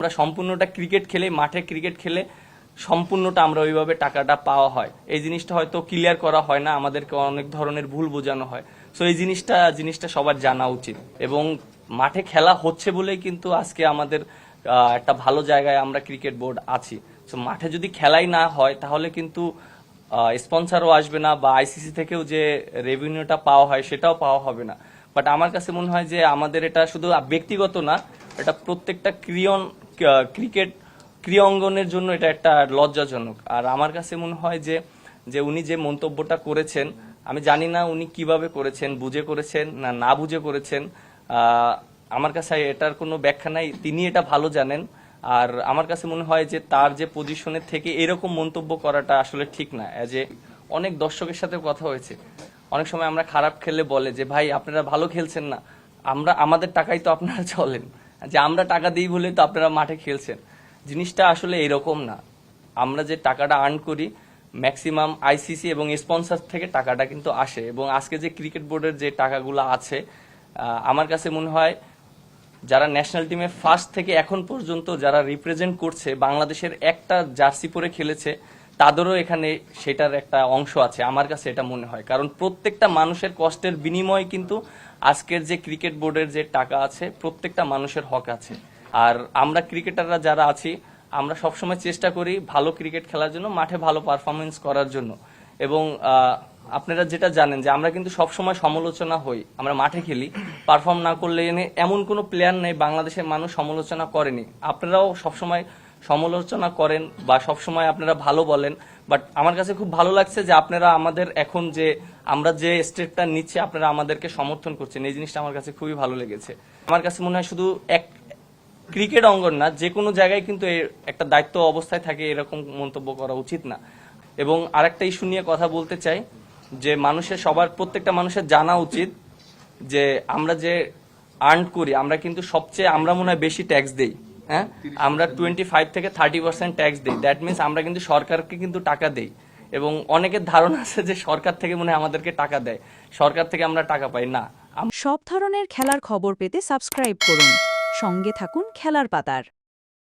আমরা সম্পূর্ণটা ক্রিকেট খেলে, মাঠে ক্রিকেট খেলে সম্পূর্ণটা আমরা ওইভাবে টাকাটা পাওয়া হয়। এই জিনিসটা হয়তো ক্লিয়ার করা হয় না, আমাদেরকে অনেক ধরনের ভুল বোঝানো হয়। সো এই জিনিসটা সবার জানা উচিত। এবং মাঠে খেলা হচ্ছে বলেই কিন্তু আজকে আমাদের একটা ভালো জায়গায় আমরা ক্রিকেট বোর্ড আছি। সো মাঠে যদি খেলাই না হয় তাহলে কিন্তু স্পন্সরও আসবে না, বা আইসিসি থেকেও যে রেভিনিউটা পাওয়া হয় সেটাও পাওয়া হবে না। বাট আমার কাছে মনে হয় যে আমাদের এটা শুধু ব্যক্তিগত না, এটা প্রত্যেকটা ক্রিকেট ক্রীড়াঙ্গনের জন্য এটা একটা লজ্জাজনক। আর আমার কাছে মনে হয় যে যে উনি যে মন্তব্যটা করেছেন, আমি জানি না উনি কিভাবে করেছেন, বুঝে করেছেন না না বুঝে করেছেন। আমার কাছে এটার কোনো ব্যাখ্যা নাই, তিনি এটা ভালো জানেন। আর আমার কাছে মনে হয় যে তার যে পজিশনের থেকে এরকম মন্তব্য করাটা আসলে ঠিক না। অনেক দর্শকের সাথে কথা হয়েছে, অনেক সময় আমরা খারাপ খেললে বলে যে ভাই আপনারা ভালো খেলছেন না, আমাদের টাকাই তো আপনারা চলেন, যে আমরা টাকা দিই বলে তো আপনারা মাঠে খেলছেন। জিনিসটা আসলে এরকম না। আমরা যে টাকাটা আর্ন করি ম্যাক্সিমাম আইসিসি এবং স্পন্সর থেকে টাকাটা কিন্তু আসে। এবং আজকে যে ক্রিকেট বোর্ডের যে টাকাগুলো আছে, আমার কাছে মনে হয় যারা ন্যাশনাল টিমে ফার্স্ট থেকে এখন পর্যন্ত যারা রিপ্রেজেন্ট করছে, বাংলাদেশের একটা জার্সি পরে খেলেছে, তাদেরও এখানে সেটার একটা অংশ আছে। আমার কাছে এটা মনে হয়, কারণ প্রত্যেকটা মানুষের কষ্টের বিনিময়ে কিন্তু আজকের যে ক্রিকেট বোর্ডের যে টাকা আছে, প্রত্যেকটা মানুষের হক আছে। আর আমরা ক্রিকেটাররা যারা আছি, আমরা সবসময় চেষ্টা করি ভালো ক্রিকেট খেলার জন্য, মাঠে ভালো পারফরমেন্স করার জন্য। এবং আপনারা যেটা জানেন যে আমরা কিন্তু সবসময় সমালোচনা হই, আমরা মাঠে খেলি, পারফর্ম না করলে এমন কোনো প্লেয়ার নেই বাংলাদেশের মানুষ সমালোচনা করেনি। আপনারাও সবসময় সমালোচনা করেন বা সবসময় আপনারা ভালো বলেন। বাট আমার কাছে খুব ভালো লাগছে যে আপনারা আমাদের এখন যে আমরা যে স্টেপটা নিচ্ছি, আপনারা আমাদেরকে সমর্থন করছেন, এই জিনিসটা আমার কাছে খুবই ভালো লেগেছে। আমার কাছে মনে হয় শুধু ক্রিকেট অঙ্গন না, যে কোনো জায়গায় কিন্তু একটা দায়িত্ব অবস্থায় থাকে এরকম মন্তব্য করা উচিত না। এবং আরেকটা ইস্যু নিয়ে কথা বলতে চাই, যে প্রত্যেকটা মানুষের জানা উচিত যে আমরা যে আর্ন করি, আমরা কিন্তু আমরা মনে হয় বেশি ট্যাক্স দেই। হ্যাঁ, আমরা 25 থেকে 30% ট্যাক্স দেই। দ্যাট মিনস আমরা কিন্তু সরকারকে কিন্তু টাকা দেই। এবং অনেকের ধারণা আছে যে সরকার থেকে মনে হয় আমাদেরকে টাকা দেয়, সরকার থেকে আমরা টাকা পাই না। সব ধরনের খেলার খবর পেতে সাবস্ক্রাইব করুন। সঙ্গে থাকুন খেলার পাতার।